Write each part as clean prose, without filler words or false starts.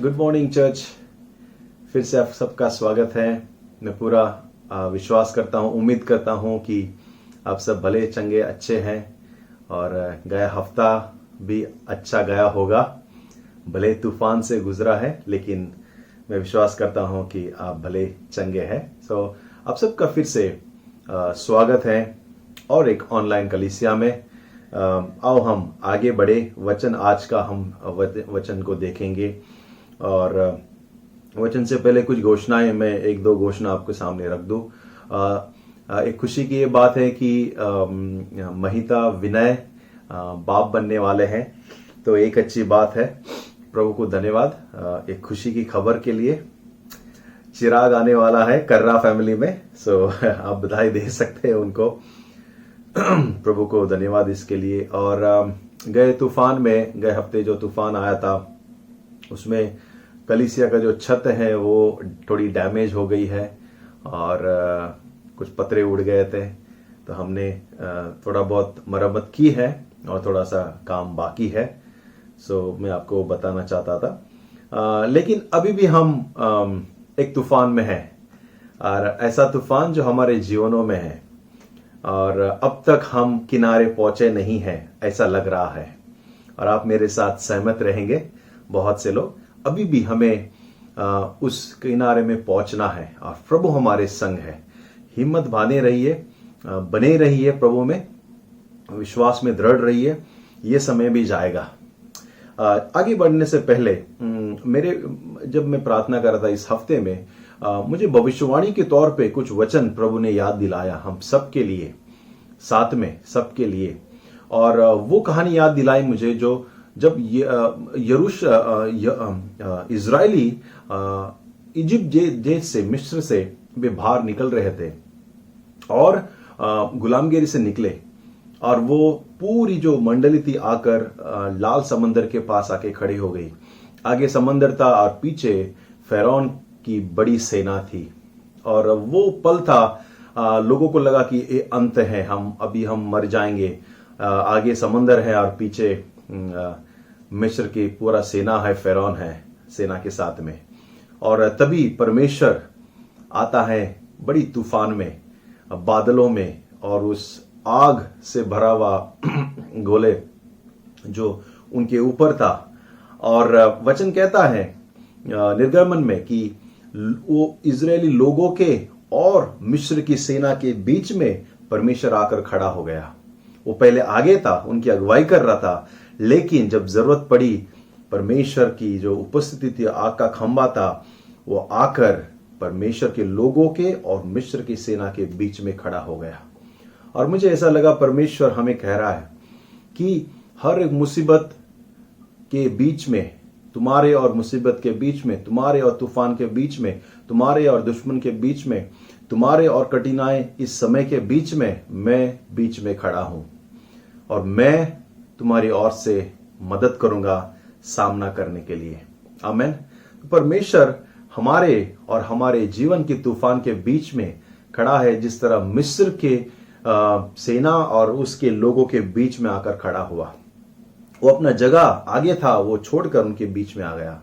Good morning church. फिर से आप सबका स्वागत है। मैं पूरा विश्वास करता हूँ, उम्मीद करता हूँ कि आप सब भले चंगे अच्छे हैं और गया हफ्ता भी अच्छा गया होगा। भले तूफान से गुजरा है लेकिन मैं विश्वास करता हूँ कि आप भले चंगे हैं। आप सबका फिर से स्वागत है और एक ऑनलाइन कलीसिया में। आओ हम आगे बढ़े। वचन आज का हम वचन को देखेंगे और वचन से पहले कुछ घोषणाएं, मैं एक दो घोषणा आपके सामने रख दूं। एक खुशी की ये बात है कि महिता विनय बाप बनने वाले हैं, तो एक अच्छी बात है। प्रभु को धन्यवाद एक खुशी की खबर के लिए। चिराग आने वाला है कर्रा फैमिली में, आप बधाई दे सकते हैं उनको। प्रभु को धन्यवाद इसके लिए। और गए हफ्ते जो तूफान आया था उसमें कलीसिया का जो छत है वो थोड़ी डैमेज हो गई है और कुछ पतरे उड़ गए थे, तो हमने थोड़ा बहुत मरम्मत की है और थोड़ा सा काम बाकी है। मैं आपको बताना चाहता था। लेकिन अभी भी हम एक तूफान में हैं और ऐसा तूफान जो हमारे जीवनों में है और अब तक हम किनारे पहुंचे नहीं हैं ऐसा लग रहा है। और आप मेरे साथ सहमत रहेंगे, बहुत से लोग अभी भी हमें उस किनारे में पहुंचना है और प्रभु हमारे संग है। हिम्मत बांधे रहिए, बने रहिए, प्रभु में विश्वास में दृढ़ रहिए, ये समय भी जाएगा। आगे बढ़ने से पहले जब मैं प्रार्थना कर रहा था इस हफ्ते में, मुझे भविष्यवाणी के तौर पे कुछ वचन प्रभु ने याद दिलाया हम सबके लिए, साथ में सबके लिए। और वो कहानी याद दिलाई मुझे जो जब इजरायली इजिप्ट देश से, मिस्र से वे बाहर निकल रहे थे और गुलामगिरी से निकले और वो पूरी जो मंडली थी आकर लाल समंदर के पास आके खड़ी हो गई। आगे समंदर था और पीछे फैरौन की बड़ी सेना थी और वो पल था लोगों को लगा कि ये अंत है, हम मर जाएंगे। आगे समंदर है और पीछे मिस्र की पूरा सेना है, फैरौन है सेना के साथ में। और तभी परमेश्वर आता है बड़ी तूफान में, बादलों में, और उस आग से भरा हुआ गोले जो उनके ऊपर था। और वचन कहता है निर्गमन में कि वो इजरायली लोगों के और मिस्र की सेना के बीच में परमेश्वर आकर खड़ा हो गया। वो पहले आगे था, उनकी अगुवाई कर रहा था, लेकिन जब जरूरत पड़ी परमेश्वर की जो उपस्थिति थी, आग का खंबा था, वो आकर परमेश्वर के लोगों के और मिस्र की सेना के बीच में खड़ा हो गया। और मुझे ऐसा लगा परमेश्वर हमें कह रहा है कि हर एक मुसीबत के बीच में, तुम्हारे और मुसीबत के बीच में, तुम्हारे और तूफान के बीच में, तुम्हारे और दुश्मन के बीच में, तुम्हारे और कठिनाई इस समय के बीच में, मैं बीच में खड़ा हूं और मैं तुम्हारी ओर से मदद करूंगा सामना करने के लिए। आमीन। परमेश्वर हमारे और हमारे जीवन के तूफान के बीच में खड़ा है, जिस तरह मिस्र के सेना और उसके लोगों के बीच में आकर खड़ा हुआ। वो अपना जगह आगे था, वो छोड़कर उनके बीच में आ गया।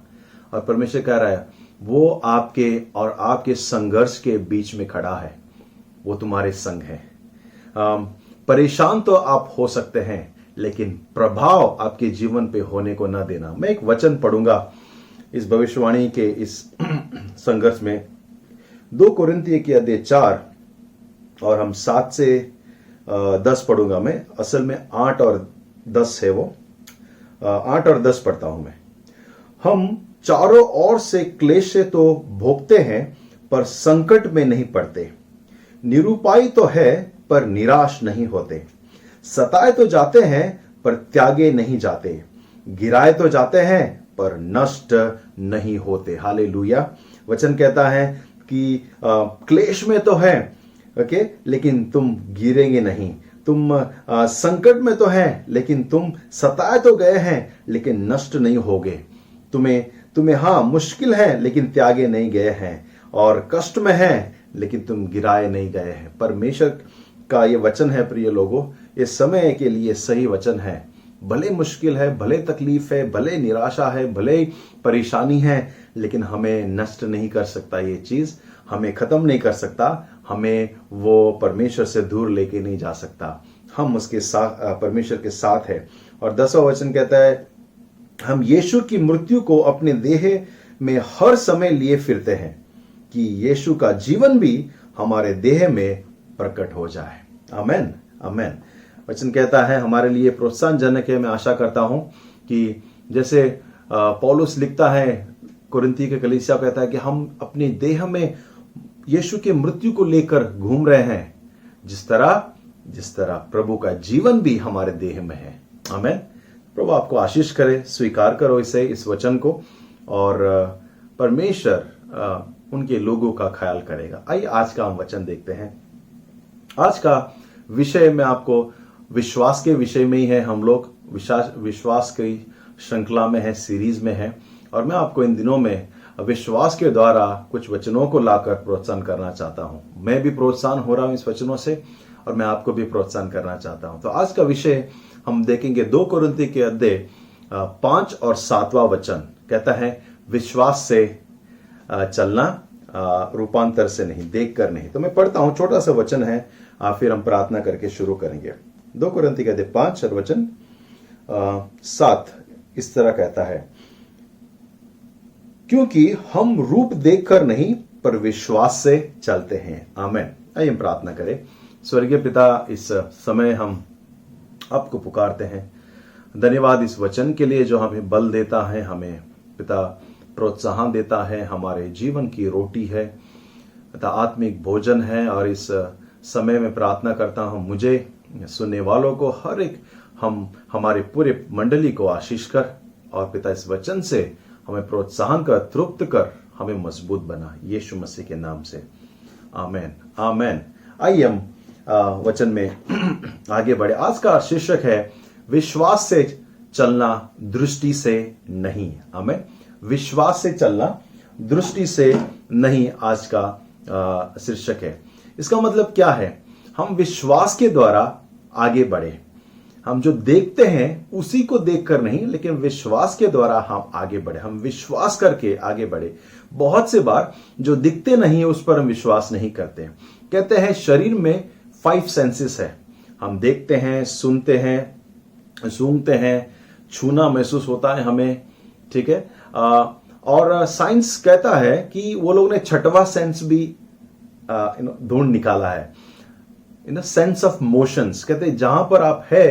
और परमेश्वर कह रहा है वो आपके और आपके संघर्ष के बीच में खड़ा है, वो तुम्हारे संग है। परेशान तो आप हो सकते हैं लेकिन प्रभाव आपके जीवन पे होने को ना देना। मैं एक वचन पढ़ूंगा इस भविष्यवाणी के इस संघर्ष में, 2 कोरिन्थियों के अध्याय 4 और हम 7 से 10 पढ़ूंगा। मैं असल में 8 और 10 है, वो 8 और 10 पढ़ता हूं मैं। हम चारों ओर से क्लेश से तो भोगते हैं पर संकट में नहीं पड़ते, निरुपाय तो है पर निराश नहीं होते, सताए तो जाते हैं पर त्यागे नहीं जाते, गिराए तो जाते हैं पर नष्ट नहीं होते। हालेलुया। वचन कहता है कि क्लेश में तो है, ओके, लेकिन तुम गिरेंगे नहीं। तुम संकट में तो हैं लेकिन तुम सताए तो गए हैं लेकिन नष्ट नहीं होगे। तुम्हें हाँ मुश्किल है लेकिन त्यागे नहीं गए हैं, और कष्ट में है लेकिन तुम गिराए नहीं गए हैं। परमेश्वर का ये वचन है प्रिय लोगों, ये समय के लिए सही वचन है भले मुश्किल है, भले तकलीफ है, भले निराशा है, भले परेशानी है, लेकिन हमें नष्ट नहीं कर सकता ये चीज, हमें खत्म नहीं कर सकता, हमें वो परमेश्वर से दूर लेके नहीं जा सकता। हम उसके साथ, परमेश्वर के साथ है। और 10वां वचन कहता है, हम यीशु की मृत्यु को अपने देह में हर समय लिए फिरते हैं कि यीशु का जीवन भी हमारे देह में प्रकट हो जाए। आमेन, आमेन। वचन कहता है हमारे लिए प्रोत्साहनजनक है। मैं आशा करता हूं कि जैसे पौलुस लिखता है कुरिन्थी के कलीसिया, कहता है कि हम अपने देह में यीशु की मृत्यु को लेकर घूम रहे हैं, जिस तरह प्रभु का जीवन भी हमारे देह में है। आमेन। प्रभु आपको आशीष करे, स्वीकार करो इस वचन को, और परमेश्वर उनके लोगों का ख्याल करेगा। आइए आज का हम वचन देखते हैं। आज का विषय में आपको विश्वास के विषय में ही है। हम लोग विश्वास की श्रृंखला में है, सीरीज में है, और मैं आपको इन दिनों में विश्वास के द्वारा कुछ वचनों को लाकर प्रोत्साहन करना चाहता हूं। मैं भी प्रोत्साहन हो रहा हूं इस वचनों से, और मैं आपको भी प्रोत्साहन करना चाहता हूं। तो आज का विषय हम देखेंगे 2 कुरिन्थी के अध्याय 5 और 7वां वचन कहता है, विश्वास से चलना, रूपांतर से नहीं, देखकर नहीं। तो मैं पढ़ता हूं, छोटा सा वचन है, फिर हम प्रार्थना करके शुरू करेंगे। 2 कुरिन्थी के अध्याय 5 और वचन 7 इस तरह कहता है, क्योंकि हम रूप देखकर नहीं पर विश्वास से चलते हैं। आमेन। आइए हम प्रार्थना करें। स्वर्गीय पिता, इस समय हम आपको पुकारते हैं। धन्यवाद इस वचन के लिए जो हमें बल देता है, हमें पिता प्रोत्साहन देता है, हमारे जीवन की रोटी है तथा आत्मिक भोजन है। और इस समय में प्रार्थना करता हूं, मुझे, सुनने वालों को, हर एक हमारे पूरे मंडली को आशीष कर, और पिता इस वचन से हमें प्रोत्साहन कर, तृप्त कर, हमें मजबूत बना, यीशु मसीह के नाम से। आमेन, आमेन। आइए हम वचन में आगे बढ़े। आज का शीर्षक है, विश्वास से चलना, दृष्टि से नहीं। आमेन। विश्वास से चलना, दृष्टि से नहीं, आज का शीर्षक है। इसका मतलब क्या है? हम विश्वास के द्वारा आगे बढ़े। हम जो देखते हैं उसी को देखकर नहीं, लेकिन विश्वास के द्वारा हम आगे बढ़े, हम विश्वास करके आगे बढ़े। बहुत से बार जो दिखते नहीं है उस पर हम विश्वास नहीं करते। कहते हैं शरीर में 5 सेंसेस है। हम देखते हैं, सुनते हैं, सूंघते हैं, छूना महसूस होता है हमें, ठीक है। और साइंस कहता है कि वो लोग ने 6वां सेंस भी ढूंढ निकाला है, सेंस ऑफ मोशंस। कहते हैं जहां पर आप है,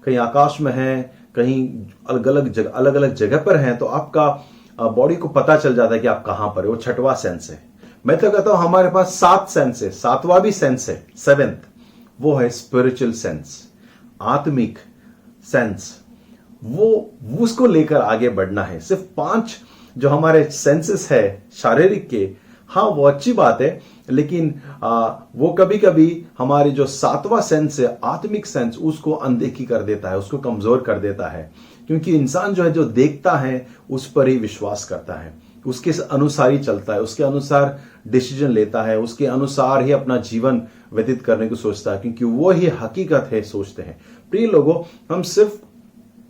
कहीं आकाश में है, कहीं अलग अलग जगह पर हैं, तो आपका बॉडी को पता चल जाता है कि आप कहां पर है। वो 6वां सेंस है। मैं तो कहता हूं हमारे पास 7 सेंस है, 7वां भी सेंस है, 7th वो है स्पिरिचुअल सेंस, आत्मिक सेंस। वो उसको लेकर आगे बढ़ना है। सिर्फ 5 जो हमारे सेंसेस है शारीरिक के, हाँ वो अच्छी बात है, लेकिन वो कभी कभी हमारे जो 7वां सेंस है, आत्मिक सेंस, उसको अनदेखी कर देता है, उसको कमजोर कर देता है। क्योंकि इंसान जो है, जो देखता है उस पर ही विश्वास करता है, उसके अनुसार ही चलता है, उसके अनुसार डिसीजन लेता है, उसके अनुसार ही अपना जीवन व्यतीत करने को सोचता है, क्योंकि वो ही हकीकत है सोचते हैं। प्रिय लोगों, हम सिर्फ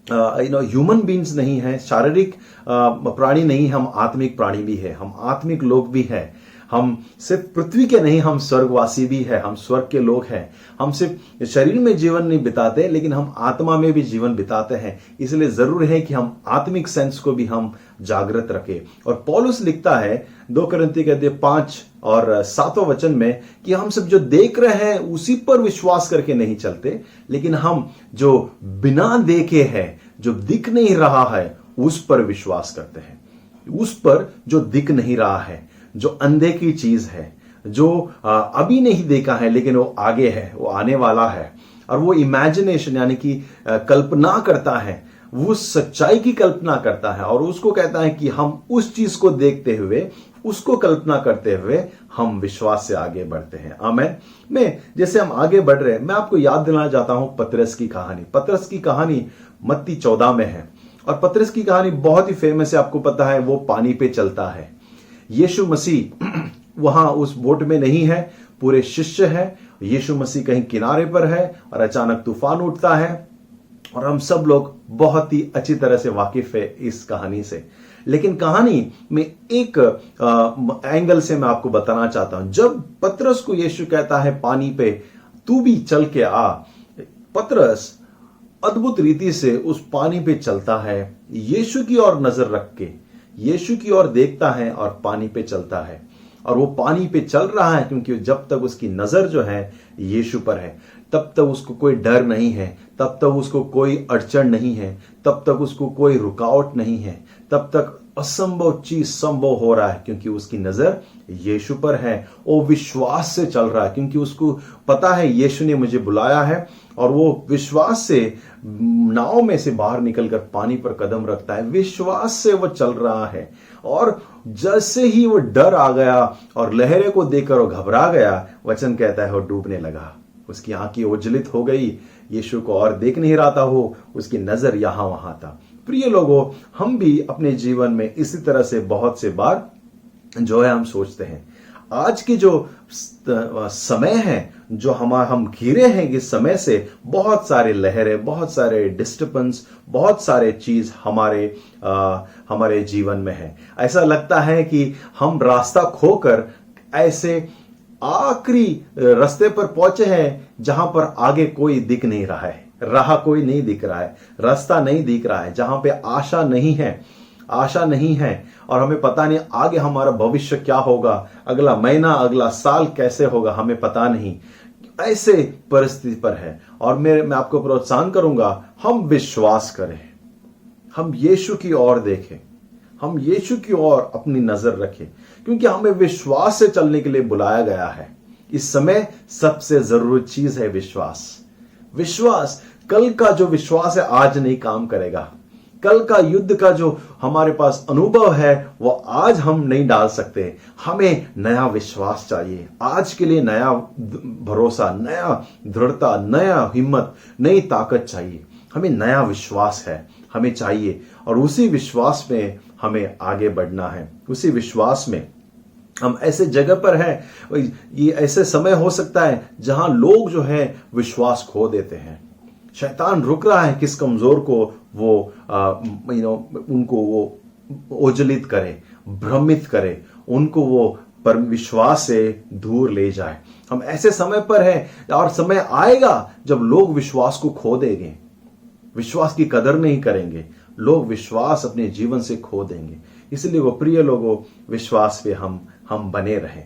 ह्यूमन बींग्स नहीं है, शारीरिक प्राणी नहीं, हम आत्मिक प्राणी भी है, हम आत्मिक लोग भी है। हम सिर्फ पृथ्वी के नहीं, हम स्वर्गवासी भी है, हम स्वर्ग के लोग हैं। हम सिर्फ शरीर में जीवन नहीं बिताते, लेकिन हम आत्मा में भी जीवन बिताते हैं। इसलिए जरूर है कि हम आत्मिक सेंस को भी हम जागृत रखें। और पौलुस लिखता है 2 कुरिन्थी के अध्याय 5 और 7वां वचन में कि हम सब जो देख रहे हैं उसी पर विश्वास करके नहीं चलते, लेकिन हम जो बिना देखे हैं, जो दिख नहीं रहा है, उस पर विश्वास करते हैं। उस पर जो दिख नहीं रहा है, जो अनदेखी चीज है, जो अभी नहीं देखा है, लेकिन वो आगे है, वो आने वाला है। और वो इमेजिनेशन यानी कि कल्पना करता है, वो सच्चाई की कल्पना करता है, और उसको कहता है कि हम उस चीज को देखते हुए, उसको कल्पना करते हुए हम विश्वास से आगे बढ़ते हैं। आमेन। मैं जैसे हम आगे बढ़ रहे हैं, मैं आपको याद दिलाना चाहता हूं पतरस की कहानी। पतरस की कहानी मत्ती 14 में है, और पतरस की कहानी बहुत ही फेमस है, आपको पता है। वो पानी पे चलता है। यीशु मसीह वहां उस बोट में नहीं है, पूरे शिष्य है। यीशु मसीह कहीं किनारे पर है, और अचानक तूफान उठता है, और हम सब लोग बहुत ही अच्छी तरह से वाकिफ है इस कहानी से। लेकिन कहानी में एक एंगल से मैं आपको बताना चाहता हूं। जब पतरस को यीशु कहता है पानी पे तू भी चल के आ, पतरस अद्भुत रीति से उस पानी पे चलता है, यीशु की ओर नजर रख के यीशु की ओर देखता है और पानी पे चलता है। और वो पानी पे चल रहा है क्योंकि जब तक उसकी नजर जो है यीशु पर है, तब तक उसको कोई डर नहीं है, तब तक उसको कोई अड़चन नहीं है, तब तक उसको कोई रुकावट नहीं है, तब तक असंभव चीज संभव हो रहा है क्योंकि उसकी नजर यीशु पर है। वो विश्वास से चल रहा है क्योंकि उसको पता है यीशु ने मुझे बुलाया है, और वो विश्वास से नाव में से बाहर निकलकर पानी पर कदम रखता है। विश्वास से वो चल रहा है, और जैसे ही वो डर आ गया और लहरें को देखकर वो घबरा गया, वचन कहता है वो डूबने लगा। उसकी आंखें ओझलित हो गई, यीशु को और देख नहीं रहा था वो, उसकी नजर यहां वहां था। प्रिय लोगों, हम भी अपने जीवन में इसी तरह से बहुत से बार जो है हम सोचते हैं। आज की जो समय है, जो हम घिरे हैं इस समय से, बहुत सारे लहरें, बहुत सारे डिस्टर्बेंस, बहुत सारे चीज हमारे जीवन में है। ऐसा लगता है कि हम रास्ता खोकर ऐसे आखिरी रास्ते पर पहुंचे हैं जहां पर आगे कोई दिख नहीं रहा है, राह कोई नहीं दिख रहा है, रास्ता नहीं दिख रहा है, जहां पे आशा नहीं है, और हमें पता नहीं आगे हमारा भविष्य क्या होगा, अगला महीना, अगला साल कैसे होगा, हमें पता नहीं। ऐसे परिस्थिति पर है, और मैं आपको प्रोत्साहन करूंगा, हम विश्वास करें, हम यीशु की ओर देखें, हम यीशु की ओर अपनी नजर रखें, क्योंकि हमें विश्वास से चलने के लिए बुलाया गया है। इस समय सबसे जरूरी चीज है विश्वास। कल का जो विश्वास है आज नहीं काम करेगा। कल का युद्ध का जो हमारे पास अनुभव है वो आज हम नहीं डाल सकते। हमें नया विश्वास चाहिए, आज के लिए नया भरोसा, नया दृढ़ता, नया हिम्मत, नई ताकत चाहिए। हमें नया विश्वास है, हमें चाहिए, और उसी विश्वास में हमें आगे बढ़ना है। उसी विश्वास में हम ऐसे जगह पर हैं, ये ऐसे समय हो सकता है जहां लोग जो है विश्वास खो देते हैं। शैतान रुक रहा है किस कमजोर को वो उनको वो ओझलित करे, भ्रमित करे, उनको वो पर विश्वास से दूर ले जाए। हम ऐसे समय पर हैं, और समय आएगा जब लोग विश्वास को खो देंगे, विश्वास की कदर नहीं करेंगे, लोग विश्वास अपने जीवन से खो देंगे। इसलिए वो प्रिय लोगों, विश्वास पे हम बने रहें।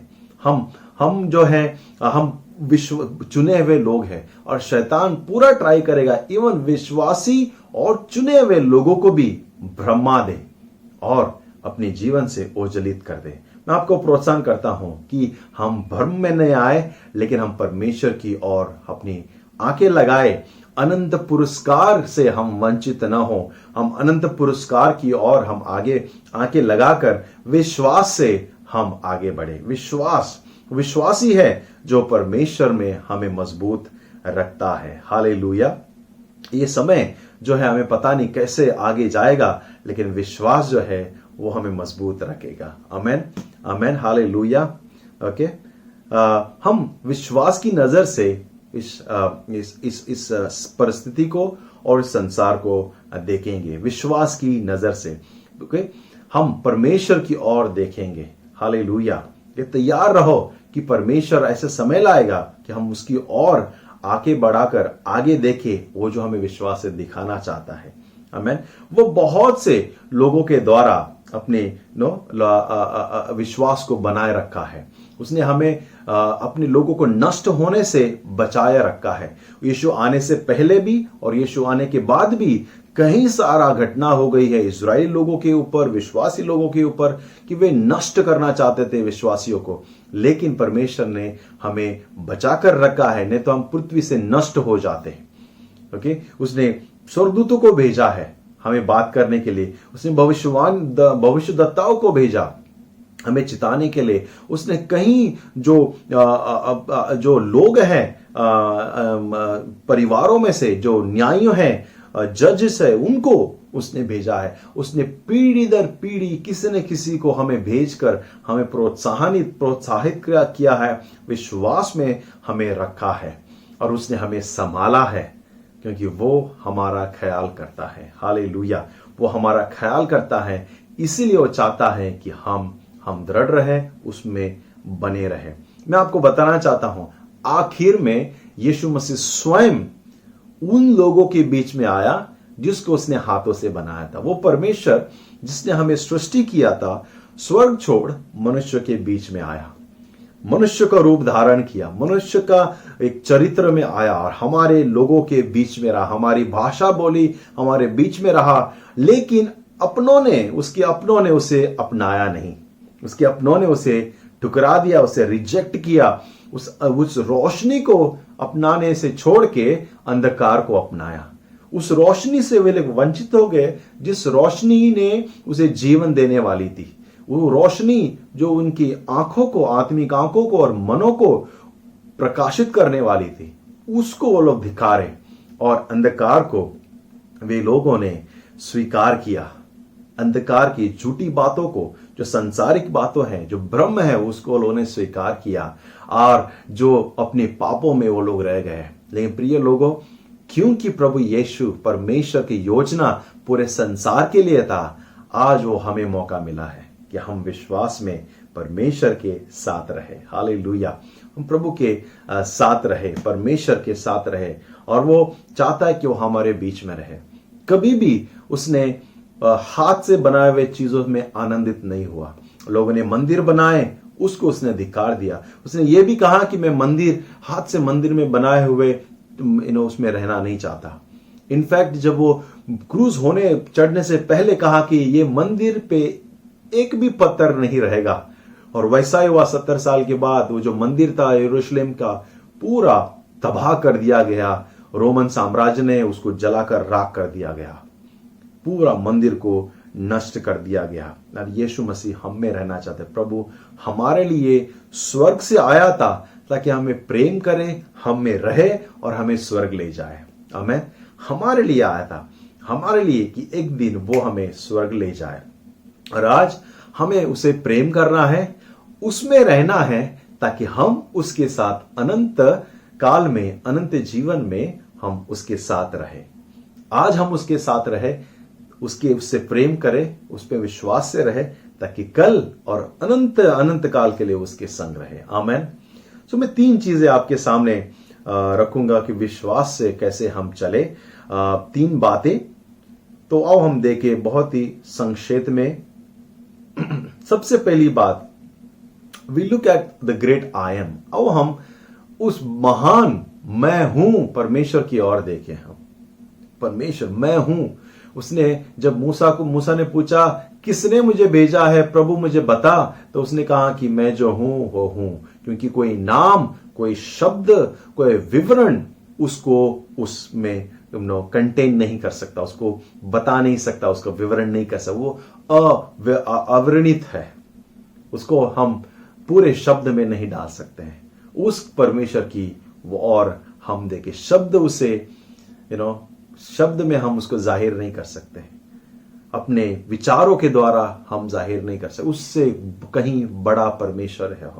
हम जो है हम विश्व चुने हुए लोग हैं, और शैतान पूरा ट्राई करेगा इवन विश्वासी और चुने हुए लोगों को भी भ्रमा दे और अपने जीवन से ओझलित कर दे। मैं आपको प्रोत्साहन करता हूं कि हम भ्रम में नहीं आए, लेकिन हम परमेश्वर की ओर अपनी आंखें लगाए। अनंत पुरस्कार से हम वंचित न हो, हम अनंत पुरस्कार की ओर हम आगे आंखें लगाकर विश्वास से हम आगे बढ़े। विश्वास ही है जो परमेश्वर में हमें मजबूत रखता है। हालेलुया। ये समय जो है हमें पता नहीं कैसे आगे जाएगा, लेकिन विश्वास जो है वो हमें मजबूत रखेगा। आमेन, आमेन, हालेलुया। ओके, हम विश्वास की नजर से इस परिस्थिति को और इस संसार को देखेंगे। विश्वास की नजर से ओके, हम परमेश्वर की ओर देखेंगे। हालेलुया। ये तैयार रहो कि परमेश्वर ऐसे समय लाएगा कि हम उसकी ओर आगे बढ़ाकर आगे देखें, वो जो हमें विश्वास से दिखाना चाहता है। आमेन। वो बहुत से लोगों के द्वारा अपने विश्वास को बनाए रखा है। उसने हमें अपने लोगों को नष्ट होने से बचाए रखा है। यीशु आने से पहले भी और यीशु आने के बाद भी कहीं सारा घटना हो गई है इजराइल लोगों के ऊपर, विश्वासी लोगों के ऊपर, कि वे नष्ट करना चाहते थे विश्वासियों को, लेकिन परमेश्वर ने हमें बचाकर रखा है, नहीं तो हम पृथ्वी से नष्ट हो जाते हैं। ओके, उसने स्वर्गदूतों को भेजा है हमें बात करने के लिए, उसने भविष्यद्वक्ताओं को भेजा हमें चिताने के लिए। उसने कहीं जो लोग हैं परिवारों में से, जो न्यायी हैं, जजेस है, उनको उसने भेजा है। उसने पीढ़ी दर पीढ़ी किसी न किसी को हमें भेजकर हमें प्रोत्साहित किया है, विश्वास में हमें रखा है, और उसने हमें संभाला है। क्योंकि वो हमारा ख्याल करता है। हालेलुया, वो हमारा ख्याल करता है, इसीलिए वो चाहता है कि हम दृढ़ रहे, उसमें बने रहे। मैं आपको बताना चाहता हूं, आखिर में यीशु मसीह स्वयं उन लोगों के बीच में आया जिसको उसने हाथों से बनाया था। वो परमेश्वर जिसने हमें सृष्टि किया था, स्वर्ग छोड़ मनुष्य के बीच में आया, मनुष्य का रूप धारण किया, मनुष्य का एक चरित्र में आया और हमारे लोगों के बीच में रहा, हमारी भाषा बोली, हमारे बीच में रहा। लेकिन उसके अपनों ने उसे अपनाया नहीं, उसके अपनों ने उसे ठुकरा दिया, उसे रिजेक्ट किया, उस रोशनी को अपनाने से छोड़ के अंधकार को अपनाया। उस रोशनी से वे लोग वंचित हो गए जिस रोशनी ने उसे जीवन देने वाली थी। वो रोशनी जो उनकी आंखों को, आत्मिक आंखों को और मनों को प्रकाशित करने वाली थी, उसको वो लोग धिक्कारे और अंधकार को वे लोगों ने स्वीकार किया। अंधकार की झूठी बातों को, जो सांसारिक बातों हैं, जो ब्रह्म है, उसको उन्होंने स्वीकार किया और जो अपने पापों में वो लोग रह गए। लेकिन प्रिय लोगों, क्योंकि प्रभु यीशु परमेश्वर की योजना पूरे संसार के लिए था, आज वो हमें मौका मिला है कि हम विश्वास में परमेश्वर के साथ रहे। हालेलुया, हम प्रभु के साथ रहे, परमेश्वर के साथ रहे, और वो चाहता है कि वो हमारे बीच में रहे। कभी भी उसने हाथ से बनाए हुए चीजों में आनंदित नहीं हुआ। लोगों ने मंदिर बनाए, उसको उसने धिक्कार दिया। उसने ये भी कहा कि मैं हाथ से मंदिर में बनाए हुए उसमें रहना नहीं चाहता। इनफैक्ट जब वो क्रूज चढ़ने से पहले कहा कि ये मंदिर पे एक भी पत्थर नहीं रहेगा, और वैसा ही हुआ। 70 साल के बाद वो जो मंदिर था यरूशलेम का, पूरा तबाह कर दिया गया। रोमन साम्राज्य ने उसको जलाकर राख कर दिया गया, पूरा मंदिर को नष्ट कर दिया गया। और यीशु मसीह हम में रहना चाहते। प्रभु हमारे लिए स्वर्ग से आया था ताकि हमें प्रेम करे, हम में रहे और हमें स्वर्ग ले जाए। आमीन। हमारे लिए आया था, हमारे लिए, कि एक दिन वो हमें स्वर्ग ले जाए। और आज हमें उसे प्रेम करना है, उसमें रहना है, ताकि हम उसके साथ अनंत काल में, अनंत जीवन में हम उसके साथ रहे। आज हम उसके साथ रहे, उससे प्रेम करें, उस पर विश्वास से रहे, ताकि कल और अनंत अनंत काल के लिए उसके संग रहे। आमीन। तो मैं 3 चीजें आपके सामने रखूंगा कि विश्वास से कैसे हम चले। 3 बातें तो आओ हम देखें बहुत ही संक्षेप में। सबसे पहली बात, we look at the great I am. आओ हम उस महान मैं हूं परमेश्वर की ओर देखें। हम परमेश्वर मैं हूं। उसने जब मूसा ने पूछा किसने मुझे भेजा है प्रभु मुझे बता, तो उसने कहा कि मैं जो हूं वो हूं। क्योंकि कोई नाम, कोई शब्द, कोई विवरण उसको उसमें कंटेन नहीं कर सकता, उसको बता नहीं सकता, उसका विवरण नहीं कर सकता। वो अवर्णित है, उसको हम पूरे शब्द में नहीं डाल सकते हैं। उस परमेश्वर की वो और हम देखें, शब्द उसे शब्द में हम उसको जाहिर नहीं कर सकते, अपने विचारों के द्वारा हम जाहिर नहीं कर सकते। उससे कहीं बड़ा परमेश्वर है।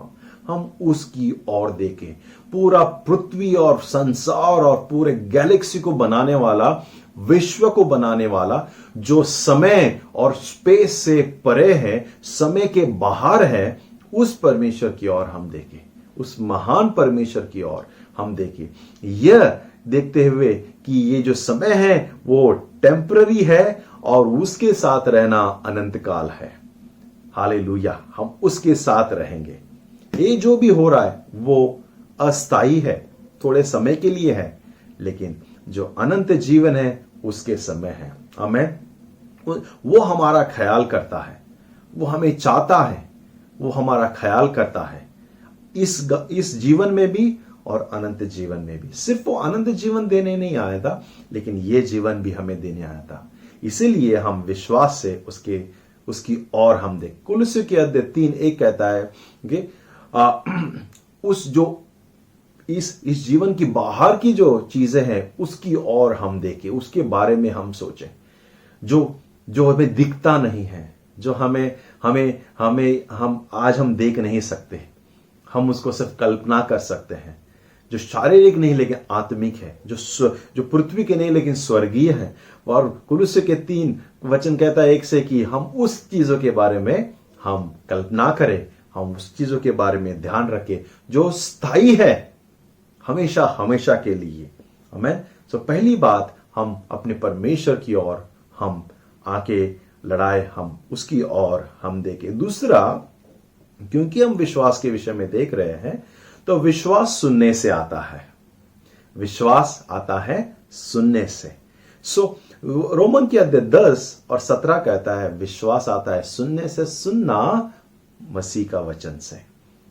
हम उसकी ओर देखें। पूरा पृथ्वी और संसार और पूरे गैलेक्सी को बनाने वाला, विश्व को बनाने वाला, जो समय और स्पेस से परे है, समय के बाहर है, उस परमेश्वर की ओर हम देखें, उस महान परमेश्वर की ओर हम देखें। यह देखते हुए कि ये जो समय है वो टेम्पररी है और उसके साथ रहना अनंत काल है। हालेलुया, हम उसके साथ रहेंगे। ये जो भी हो रहा है वो अस्थाई है, थोड़े समय के लिए है, लेकिन जो अनंत जीवन है उसके समय है। आमीन। वो हमारा ख्याल करता है, वो हमें चाहता है, वो हमारा ख्याल करता है, इस जीवन में भी और अनंत जीवन में भी। सिर्फ वो अनंत जीवन देने नहीं आया था, लेकिन ये जीवन भी हमें देने आया था। इसीलिए हम विश्वास से उसकी ओर हम देख। कुलुस्सी के अध्याय 3:1 कहता है कि इस जीवन की बाहर की जो चीजें हैं उसकी ओर हम देखें, उसके बारे में हम सोचें, जो हमें दिखता नहीं है, जो हम आज हम देख नहीं सकते, हम उसको सिर्फ कल्पना कर सकते हैं। जो शारीरिक नहीं लेकिन आत्मिक है, जो पृथ्वी के नहीं लेकिन स्वर्गीय है। और कुलुस्य के 3 वचन कहता है 1 से कि हम उस चीजों के बारे में हम कल्पना करें, हम उस चीजों के बारे में ध्यान रखें जो स्थायी है, हमेशा हमेशा के लिए। आमीन। तो पहली बात, हम अपने परमेश्वर की ओर हम आके लड़ाए, हम उसकी ओर हम देखें। दूसरा, क्योंकि हम विश्वास के विषय में देख रहे हैं, तो विश्वास सुनने से आता है। विश्वास आता है सुनने से। रोमन की अध्याय 10 और 17 कहता है विश्वास आता है सुनने से, सुनना मसीह का वचन से,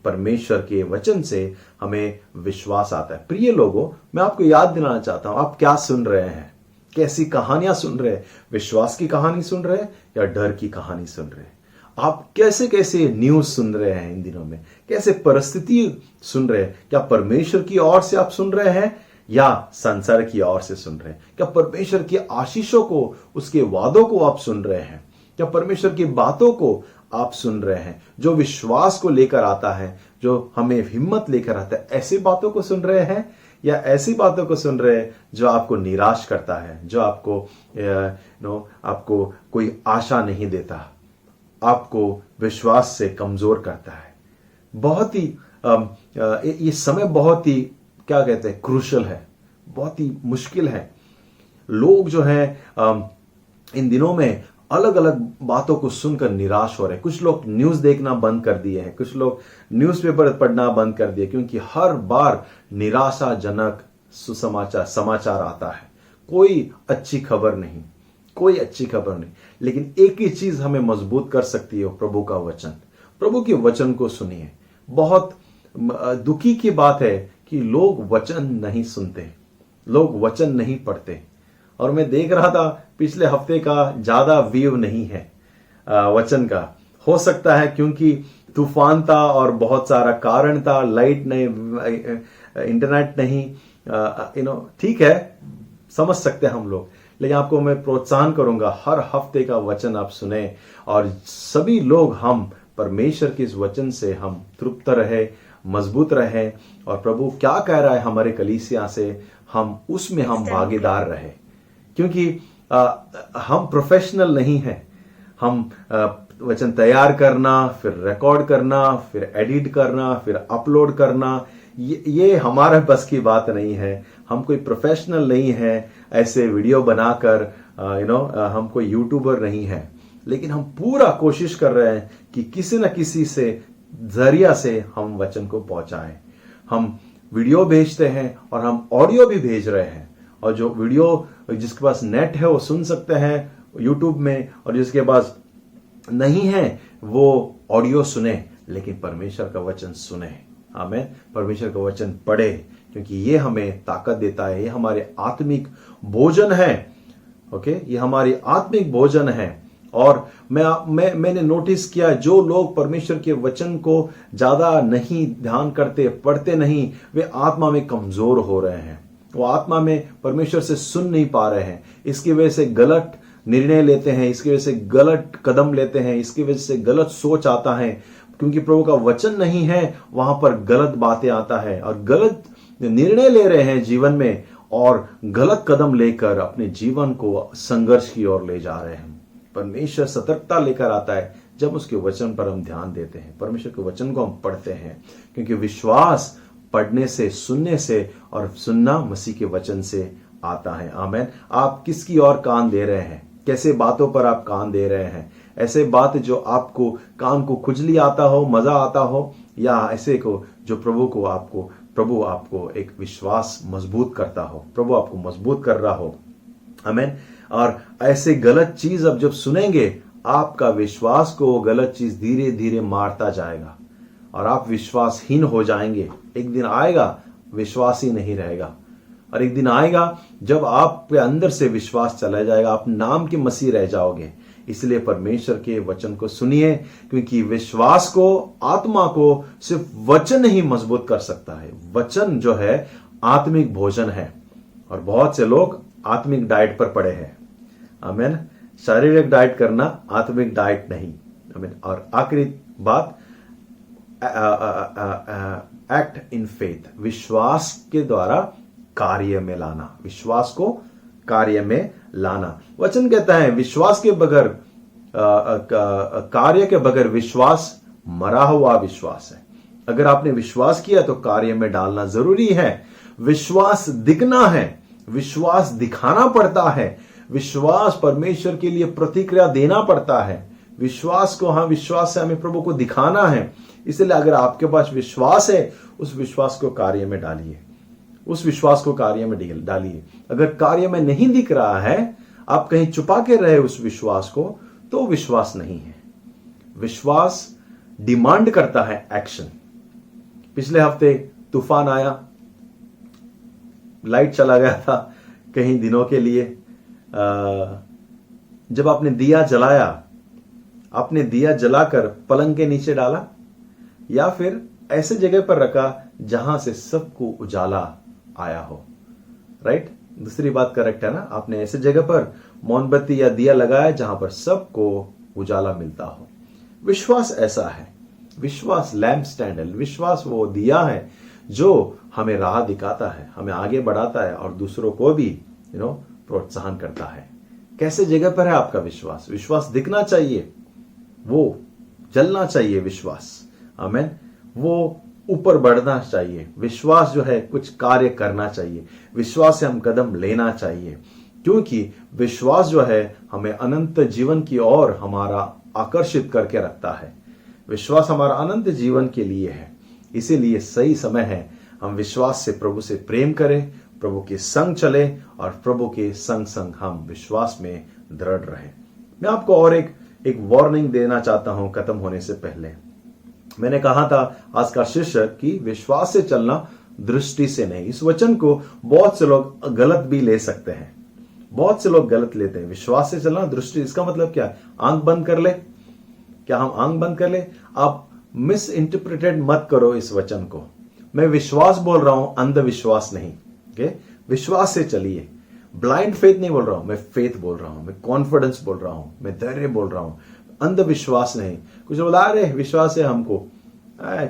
परमेश्वर के वचन से हमें विश्वास आता है। प्रिय लोगों, मैं आपको याद दिलाना चाहता हूं, आप क्या सुन रहे हैं, कैसी कहानियां सुन रहे हैं? विश्वास की कहानी सुन रहे हैं या डर की कहानी सुन रहे हैं? आप कैसे कैसे न्यूज सुन रहे हैं इन दिनों में, कैसे परिस्थिति सुन रहे हैं? क्या परमेश्वर की ओर से आप सुन रहे हैं या संसार की ओर से सुन रहे हैं? क्या परमेश्वर की आशीषों को, उसके वादों को आप सुन रहे हैं? क्या परमेश्वर की बातों को आप सुन रहे हैं जो विश्वास को लेकर आता है, जो हमें हिम्मत लेकर आता है? ऐसी बातों को सुन रहे हैं या ऐसी बातों को सुन रहे हैं जो आपको निराश करता है, जो आपको कोई आशा नहीं देता, आपको विश्वास से कमजोर करता है? बहुत ही ये समय बहुत ही क्या कहते हैं, क्रूशल है, बहुत ही मुश्किल है। लोग जो है इन दिनों में अलग अलग बातों को सुनकर निराश हो रहे हैं। कुछ लोग न्यूज देखना बंद कर दिए हैं, कुछ लोग न्यूज़पेपर पढ़ना बंद कर दिए, क्योंकि हर बार निराशाजनक समाचार आता है। कोई अच्छी खबर नहीं, कोई अच्छी खबर नहीं। लेकिन एक ही चीज हमें मजबूत कर सकती है, प्रभु का वचन। प्रभु के वचन को सुनिए। बहुत दुखी की बात है कि लोग वचन नहीं सुनते, लोग वचन नहीं पढ़ते। और मैं देख रहा था पिछले हफ्ते का ज्यादा व्यू नहीं है वचन का। हो सकता है क्योंकि तूफान था और बहुत सारा कारण था, लाइट नहीं, इंटरनेट नहीं, ठीक है, समझ सकते हैं हम लोग। लेकिन आपको मैं प्रोत्साहन करूंगा, हर हफ्ते का वचन आप सुने और सभी लोग हम परमेश्वर के इस वचन से हम तृप्त रहे, मजबूत रहे, और प्रभु क्या कह रहा है हमारे कलीसिया से, हम उसमें हम भागीदार रहे। क्योंकि हम प्रोफेशनल नहीं हैं। हम वचन तैयार करना, फिर रिकॉर्ड करना, फिर एडिट करना, फिर अपलोड करना, ये हमारे बस की बात नहीं है। हम कोई प्रोफेशनल नहीं है ऐसे वीडियो बनाकर, हम कोई यूट्यूबर नहीं है। लेकिन हम पूरा कोशिश कर रहे हैं कि किसी न किसी से जरिया से हम वचन को पहुंचाएं। हम वीडियो भेजते हैं और हम ऑडियो भी भेज रहे हैं। और जो वीडियो, जिसके पास नेट है वो सुन सकते हैं यूट्यूब में, और जिसके पास नहीं है वो ऑडियो सुने, लेकिन परमेश्वर का वचन सुने। आमीन। परमेश्वर का वचन पढ़े, क्योंकि ये हमें ताकत देता है। ये हमारे आत्मिक भोजन है। ओके, ये हमारी आत्मिक भोजन है। और मैंने नोटिस किया, जो लोग परमेश्वर के वचन को ज्यादा नहीं ध्यान करते, पढ़ते नहीं, वे आत्मा में कमजोर हो रहे हैं। वो आत्मा में परमेश्वर से सुन नहीं पा रहे हैं। इसकी वजह से गलत निर्णय लेते हैं, इसकी वजह से गलत कदम लेते हैं, इसकी वजह से गलत सोच आता है। क्योंकि प्रभु का वचन नहीं है, वहां पर गलत बातें आता है और गलत निर्णय ले रहे हैं जीवन में, और गलत कदम लेकर अपने जीवन को संघर्ष की ओर ले जा रहे हैं। परमेश्वर सतर्कता लेकर आता है जब उसके वचन पर हम ध्यान देते हैं, परमेश्वर के वचन को हम पढ़ते हैं। क्योंकि विश्वास पढ़ने से, सुनने से, और सुनना मसीह के वचन से आता है। आमीन। आप किसकी ओर कान दे रहे हैं? कैसे बातों पर आप कान दे रहे हैं? ऐसे बात जो आपको कान को खुजली आता हो, मजा आता हो, या ऐसे को जो प्रभु आपको एक विश्वास मजबूत करता हो, प्रभु आपको मजबूत कर रहा हो। आमीन। और ऐसे गलत चीज अब जब सुनेंगे, आपका विश्वास को गलत चीज धीरे धीरे मारता जाएगा और आप विश्वासहीन हो जाएंगे। एक दिन आएगा विश्वास ही नहीं रहेगा, और एक दिन आएगा जब आपके अंदर से विश्वास चला जाएगा, आप नाम के मसीह रह जाओगे। इसलिए परमेश्वर के वचन को सुनिए, क्योंकि विश्वास को, आत्मा को सिर्फ वचन ही मजबूत कर सकता है। वचन जो है आत्मिक भोजन है, और बहुत से लोग आत्मिक डाइट पर पड़े हैं। आमीन। शारीरिक डाइट करना, आत्मिक डाइट नहीं। आमीन। और आखिरी बात, एक्ट इन फेथ, विश्वास के द्वारा कार्य में लाना, विश्वास को कार्य में लाना। वचन कहता है विश्वास के बगैर, कार्य के बगैर विश्वास मरा हुआ विश्वास है। अगर आपने विश्वास किया तो कार्य में डालना जरूरी है। विश्वास दिखना है, विश्वास दिखाना पड़ता है, विश्वास परमेश्वर के लिए प्रतिक्रिया देना पड़ता है। विश्वास को, हाँ, विश्वास से हमें प्रभु को दिखाना है। इसलिए अगर आपके पास विश्वास है, उस विश्वास को कार्य में डालिए, उस विश्वास को कार्य में डालिए। अगर कार्य में नहीं दिख रहा है, आप कहीं छुपा के रहे उस विश्वास को, तो विश्वास नहीं है। विश्वास डिमांड करता है एक्शन। पिछले हफ्ते तूफान आया, लाइट चला गया था कहीं दिनों के लिए। जब आपने दिया जलाया, आपने दिया जलाकर पलंग के नीचे डाला या फिर ऐसे जगह पर रखा जहां से सबको उजाला आया हो, राइट? दूसरी बात करेक्ट है ना? आपने ऐसे जगह पर मोमबत्ती या दिया लगाया जहां पर सबको उजाला मिलता हो। विश्वास ऐसा है, विश्वास लैम्प स्टैंड है, विश्वास वो दिया है जो हमें राह दिखाता है, हमें आगे बढ़ाता है और दूसरों को भी प्रोत्साहन करता है। कैसे जगह पर है आपका विश्वास? विश्वास दिखना चाहिए, वो जलना चाहिए विश्वास, आमीन। वो ऊपर बढ़ना चाहिए। विश्वास जो है कुछ कार्य करना चाहिए, विश्वास से हम कदम लेना चाहिए, क्योंकि विश्वास जो है हमें अनंत जीवन की ओर हमारा आकर्षित करके रखता है। विश्वास हमारा अनंत जीवन के लिए है। इसीलिए सही समय है हम विश्वास से प्रभु से प्रेम करें, प्रभु के संग चले और प्रभु के संग संग हम विश्वास में दृढ़ रहे। मैं आपको और एक वार्निंग देना चाहता हूं खत्म होने से पहले। मैंने कहा था आज का शीर्षक कि विश्वास से चलना, दृष्टि से नहीं। इस वचन को बहुत से लोग गलत भी ले सकते हैं, बहुत से लोग गलत लेते हैं। विश्वास से चलना, दृष्टि, इसका मतलब क्या है? आंख बंद कर ले? क्या हम आंख बंद कर ले? आप मिस इंटरप्रिटेड मत करो इस वचन को। मैं विश्वास बोल रहा हूं, अंधविश्वास नहीं। विश्वास से चलिए, ब्लाइंड फेथ नहीं बोल रहा हूं, मैं फेथ बोल रहा हूं, मैं कॉन्फिडेंस बोल रहा हूं, मैं धैर्य बोल रहा हूं, अंधविश्वास नहीं। कुछ बोला, अरे विश्वास है हमको,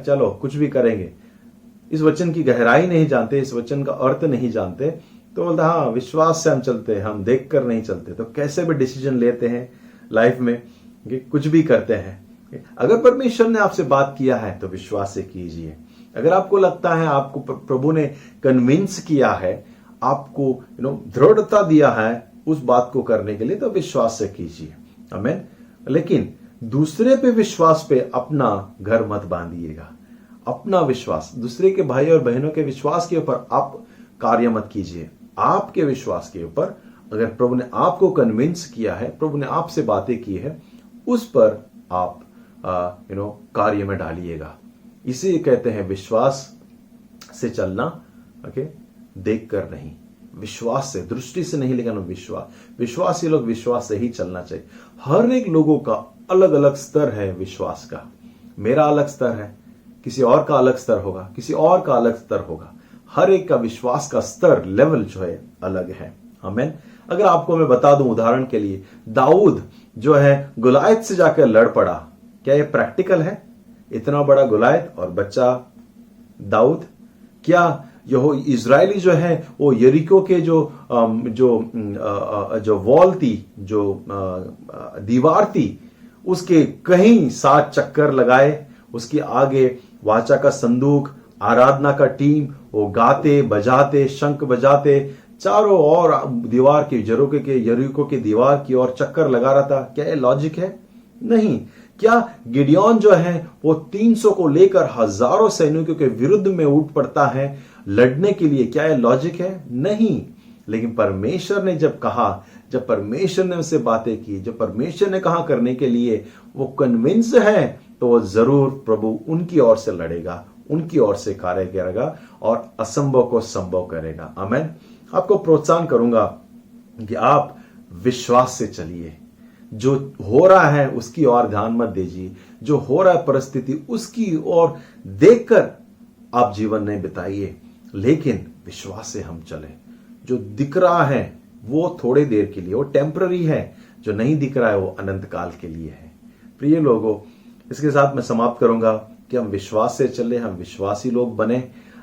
चलो कुछ भी करेंगे, इस वचन की गहराई नहीं जानते, इस वचन का अर्थ नहीं जानते, तो बोलता हाँ विश्वास से हम चलते हैं, हम देख कर नहीं चलते। तो कैसे भी डिसीजन लेते हैं लाइफ में, कुछ भी करते हैं। अगर परमेश्वर ने आपसे बात किया है तो विश्वास से कीजिए। अगर आपको लगता है आपको प्रभु ने कन्विंस किया है, आपको दृढ़ता दिया है उस बात को करने के लिए, तो विश्वास से कीजिए, आमीन। लेकिन दूसरे पे विश्वास पे अपना घर मत बांधिएगा। अपना विश्वास, दूसरे के भाई और बहनों के विश्वास के ऊपर आप कार्य मत कीजिए। आपके विश्वास के ऊपर, अगर प्रभु ने आपको कन्विंस किया है, प्रभु ने आपसे बातें की है, उस पर आप कार्य में डालिएगा। इसे कहते हैं विश्वास से चलना, देख कर नहीं, विश्वास से, दृष्टि से नहीं, लेकिन विश्वासी लोग विश्वास से ही चलना चाहिए। हर एक लोगों का अलग अलग स्तर है विश्वास का। मेरा अलग स्तर है, किसी और का अलग स्तर होगा, किसी और का अलग स्तर होगा। हर एक का विश्वास का स्तर, लेवल जो है अलग है, आमीन। अगर आपको मैं बता दूं उदाहरण के लिए, दाऊद जो है गुलायत से जाकर लड़ पड़ा, क्या ये प्रैक्टिकल है? इतना बड़ा गुलायत और बच्चा दाऊद। क्या यहो इजरायली जो है वो यरीको के जो वॉल थी, जो दीवार थी, उसके कहीं 7 चक्कर लगाए, उसके आगे वाचा का संदूक, आराधना का टीम, वो गाते बजाते, शंख बजाते, चारों ओर दीवार की, यरीको के दीवार की ओर चक्कर लगा रहा था। क्या ये लॉजिक है? नहीं। क्या गिडियोन जो है वो 300 को लेकर हजारों सैनिकों के विरुद्ध में उठ पड़ता है लड़ने के लिए? क्या यह लॉजिक है? नहीं। लेकिन परमेश्वर ने जब कहा, जब परमेश्वर ने उससे बातें की, जब परमेश्वर ने कहा करने के लिए, वो कन्विंस है, तो वो जरूर प्रभु उनकी ओर से लड़ेगा, उनकी ओर से कार्य करेगा और असंभव को संभव करेगा, आमीन। आपको प्रोत्साहन करूंगा कि आप विश्वास से चलिए। जो हो रहा है उसकी ओर ध्यान मत दीजिए, जो हो रहा है परिस्थिति उसकी ओर देखकर आप जीवन नहीं बिताइए, लेकिन विश्वास से हम चले। जो दिख रहा है वो थोड़ी देर के लिए, वो टेम्पररी है, जो नहीं दिख रहा है वो अनंत काल के लिए है। प्रिय लोगों, इसके साथ मैं समाप्त करूंगा कि हम विश्वास से चले, हम विश्वासी लोग बने,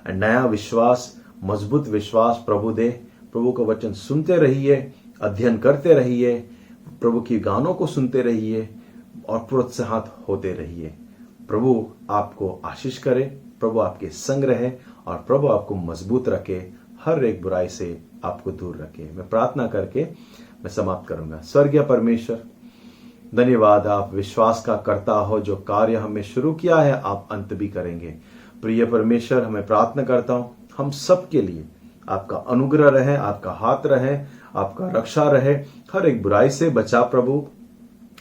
नया विश्वास, मजबूत विश्वास प्रभु दे। प्रभु का वचन सुनते रहिए, अध्ययन करते रहिए, प्रभु की गानों को सुनते रहिए और प्रोत्साहित होते रहिए। प्रभु आपको आशीष करे, प्रभु आपके संग रहे और प्रभु आपको मजबूत रखे, हर एक बुराई से आपको दूर रखे। मैं प्रार्थना करके मैं समाप्त करूंगा। स्वर्गीय परमेश्वर, धन्यवाद, आप विश्वास का कर्ता हो। जो कार्य हमें शुरू किया है आप अंत भी करेंगे। प्रिय परमेश्वर, हमें प्रार्थना करता हूं हम सब के लिए आपका अनुग्रह रहे, आपका हाथ रहे, आपका रक्षा रहे, हर एक बुराई से बचा प्रभु,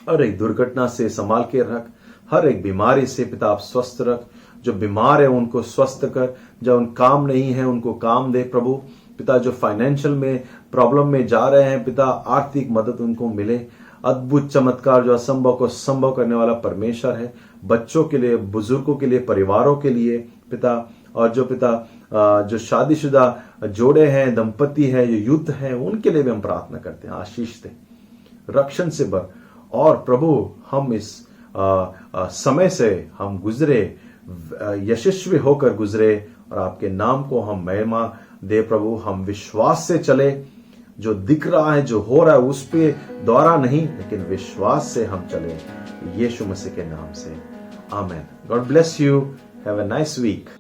हर एक दुर्घटना से संभाल के रख, हर एक बीमारी से पिता आप स्वस्थ रख। जो बीमार है उनको स्वस्थ कर, जो उन काम नहीं है उनको काम दे प्रभु। पिता जो फाइनेंशियल में प्रॉब्लम में जा रहे हैं पिता, आर्थिक मदद उनको मिले। अद्भुत चमत्कार जो असंभव को संभव करने वाला परमेश्वर है, बच्चों के लिए, बुजुर्गों के लिए, परिवारों के लिए पिता, और जो पिता जो शादीशुदा जोड़े हैं, दंपति है, जो यूथ हैं, उनके लिए भी हम प्रार्थना करते हैं। आशीष दे, रक्षण से भर, और प्रभु हम इस समय से हम गुजरे, यशस्वी होकर गुजरे, और आपके नाम को हम महिमा दे प्रभु। हम विश्वास से चले, जो दिख रहा है, जो हो रहा है उस पे द्वारा नहीं, लेकिन विश्वास से हम चले, यीशु मसीह के नाम से, आमेन। God bless you, have a nice week.